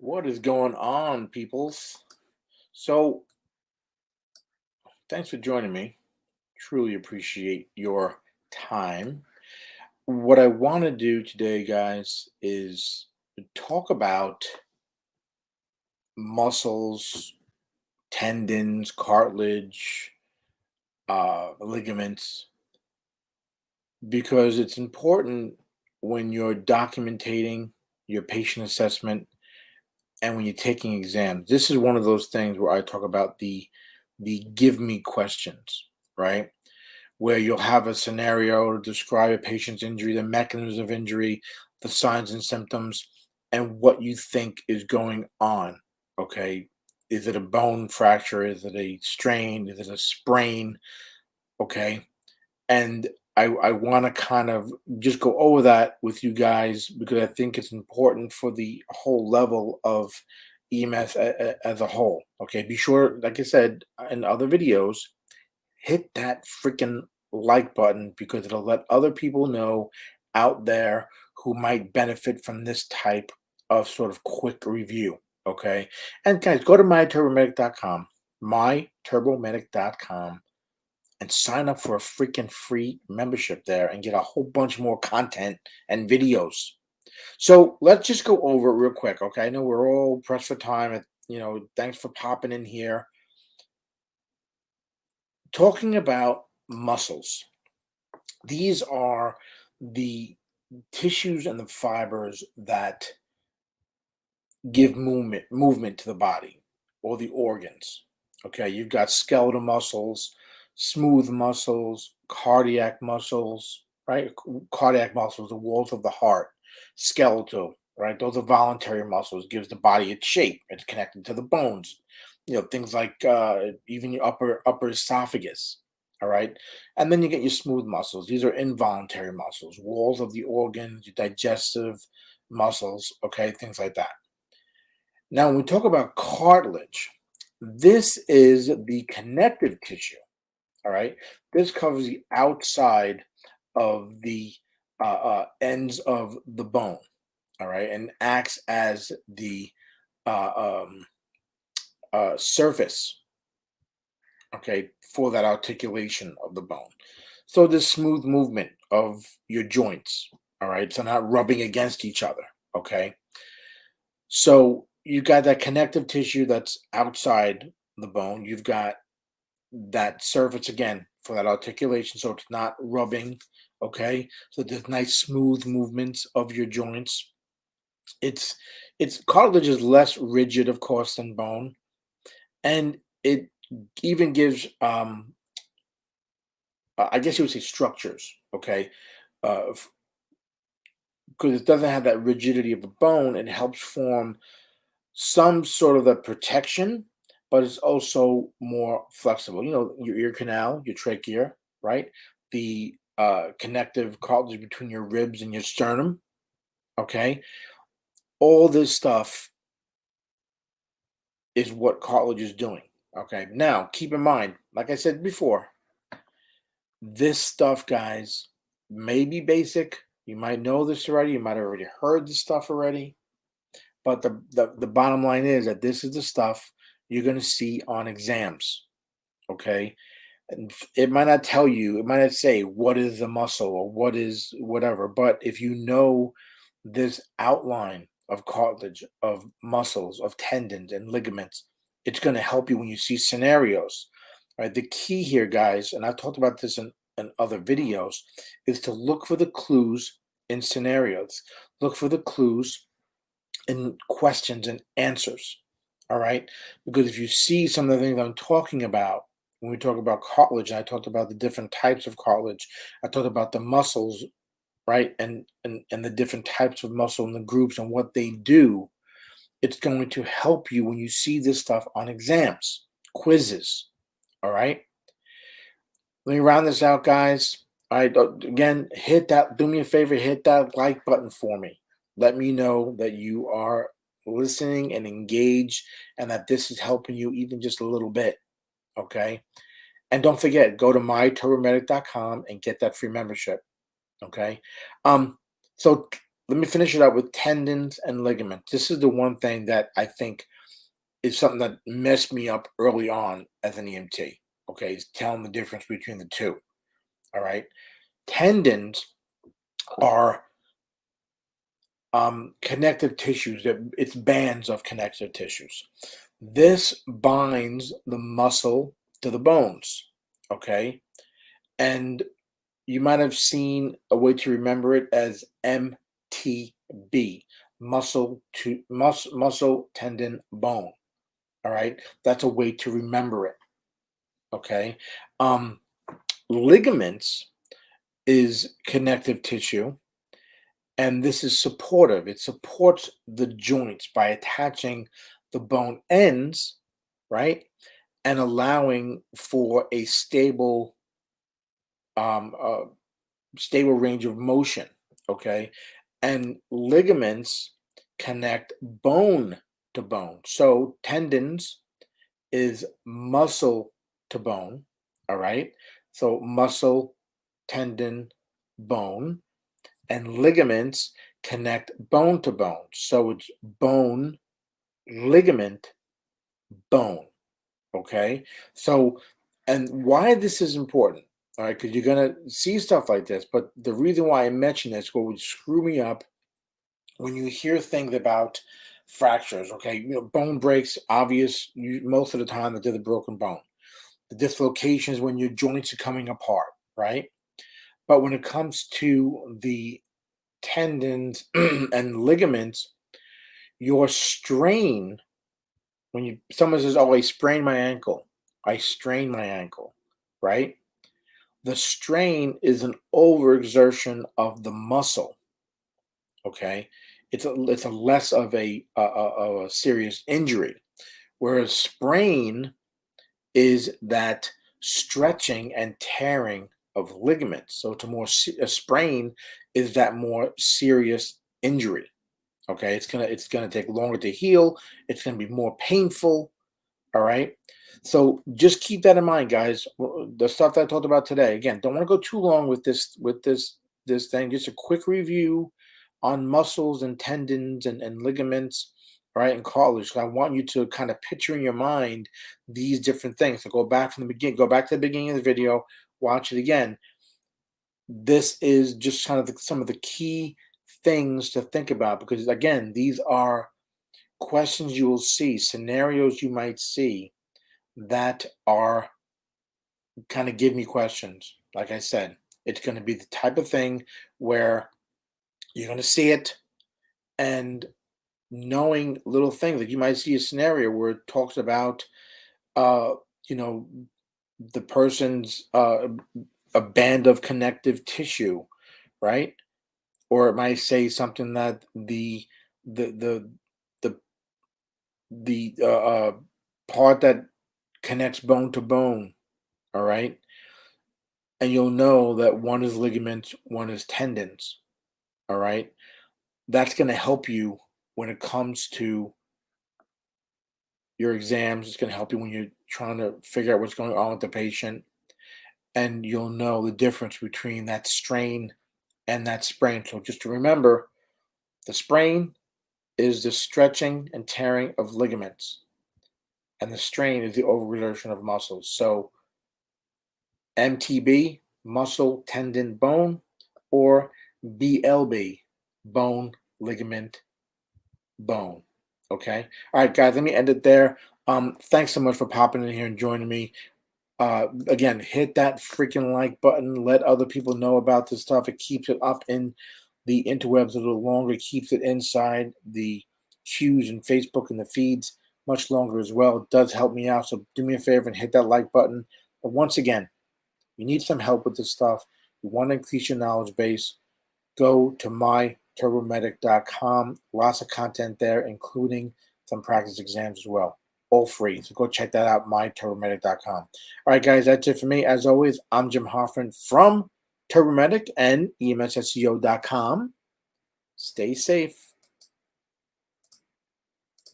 What is going on, peoples? So, thanks for joining me. Truly appreciate your time. What I want to do today, guys, is talk about muscles, tendons, cartilage, ligaments, because it's important when you're documenting your patient assessment and when you're taking exams. This is one of those things where I talk about the give me questions, right? Where you'll have a scenario to describe a patient's injury, the mechanisms of injury, the signs and symptoms, and what you think is going on. Okay. Is it a bone fracture? Is it a strain? Is it a sprain? Okay. And I want to kind of just go over that with you guys because I think it's important for the whole level of EMS as a whole. Okay. Be sure, like I said in other videos, hit that freaking like button because it'll let other people know out there who might benefit from this type of sort of quick review. Okay. And guys, go to myturbomedic.com, and sign up for a freaking free membership there and get a whole bunch more content and videos. So let's just go over it real quick. Okay. I know we're all pressed for time. Thanks for popping in here. Talking about muscles. These are the tissues and the fibers that give movement to the body or the organs. Okay, you've got skeletal muscles, smooth muscles, cardiac muscles, right? Cardiac muscles, the walls of the heart, skeletal, right? Those are voluntary muscles, gives the body its shape. It's connected to the bones. Things like even your upper esophagus. All right. And then you get your smooth muscles. These are involuntary muscles, walls of the organs, your digestive muscles, okay, things like that. Now, when we talk about cartilage, this is the connective tissue. All right. This covers the outside of the ends of the bone. All right. And acts as the uh, um, surface, okay, for that articulation of the bone. So this smooth movement of your joints, all right, so not rubbing against each other, okay. So you got that connective tissue that's outside the bone. You've got that surface again for that articulation, so it's not rubbing, okay. So there's nice smooth movements of your joints. It's it's cartilage is less rigid, of course, than bone, and it even gives I guess you would say structures, okay? Because it doesn't have that rigidity of the bone, it helps form some sort of the protection, but it's also more flexible. Your ear canal, your trachea, right? The connective cartilage between your ribs and your sternum, okay? All this stuff is what cartilage is doing, okay? Now, keep in mind, like I said before, this stuff, guys, may be basic. You might know this already. You might have already heard this stuff already. But the bottom line is that this is the stuff you're going to see on exams. Okay. And it might not tell you, it might not say what is the muscle or what is whatever. But if you know this outline of cartilage, of muscles, of tendons and ligaments, it's going to help you when you see scenarios. Right. The key here, guys, and I've talked about this in other videos, is to look for the clues in scenarios. Look for the clues in questions and answers. All right. Because if you see some of the things I'm talking about, when we talk about cartilage, I talked about the different types of cartilage. I talked about the muscles, right? And the different types of muscle and the groups and what they do. It's going to help you when you see this stuff on exams, quizzes. All right. Let me round this out, guys. All right. Again, hit that. Do me a favor. Hit that like button for me. Let me know that you are listening and engaged and that this is helping you even just a little bit. Okay. And don't forget, go to myturbomedic.com and get that free membership. Okay. Um, so let me finish it up with tendons and ligaments. This is the one thing that I think is something that messed me up early on as an EMT. Okay, is telling the difference between the two. All right, tendons are connective tissues. It's bands of connective tissues. This binds the muscle to the bones. Okay, and you might have seen a way to remember it as MTB, muscle tendon bone. All right, that's a way to remember it. Okay, um, ligaments is connective tissue, and this is supportive. It supports the joints by attaching the bone ends, right, and allowing for a um, uh, stable range of motion. Okay, and ligaments connect bone to bone. So tendons is muscle to bone. All right, so muscle, tendon, bone, and ligaments connect bone to bone. So it's bone, ligament, bone. Okay. So, and why this is important, all right, because you're going to see stuff like this. But the reason why I mention this, what would screw me up when you hear things about fractures, okay, bone breaks, obvious, most of the time that they're the broken bone. The dislocations when your joints are coming apart, right? But when it comes to the tendons and ligaments, your strain, when someone says, "Oh, I sprained my ankle," I strained my ankle, right? The strain is an overexertion of the muscle. Okay, it's a less of a serious injury, whereas sprain is that stretching and tearing of ligaments. So a sprain is that more serious injury. Okay, it's gonna take longer to heal. It's gonna be more painful. All right. So just keep that in mind, guys. The stuff that I talked about today. Again, don't want to go too long with this thing. Just a quick review on muscles and tendons and ligaments, all right, and cartilage. I want you to kind of picture in your mind these different things. So go back from the beginning, go back to the beginning of the video, watch it again. This is just kind of some of the key things to think about because again, these are questions you will see, scenarios you might see that are kind of give me questions. Like I said, it's going to be the type of thing where you're going to see it and knowing little things like you might see a scenario where it talks about uh you know the person's a band of connective tissue, right? Or it might say something that the the the the part that connects bone to bone, all right, and you'll know that one is ligaments, one is tendons. All right. That's going to help you when it comes to your exams. It's going to help you when you're trying to figure out what's going on with the patient. And you'll know the difference between that strain and that sprain. So just to remember, the sprain is the stretching and tearing of ligaments, and the strain is the overexertion of muscles. So MTB, muscle, tendon, bone, or BLB, bone, ligament, bone. Okay. All right, guys, let me end it there. Thanks so much for popping in here and joining me. Again, hit that freaking like button. Let other people know about this stuff. It keeps it up in the interwebs a little longer. It keeps it inside the queues and Facebook and the feeds much longer as well. It does help me out. So do me a favor and hit that like button. But once again, you need some help with this stuff. You want to increase your knowledge base, go to myturbomedic.com. Lots of content there, including some practice exams as well. All free. So go check that out, myturbomedic.com. All right, guys, that's it for me. As always, I'm Jim Hoffman from Turbomedic and EMSSEO.com. Stay safe.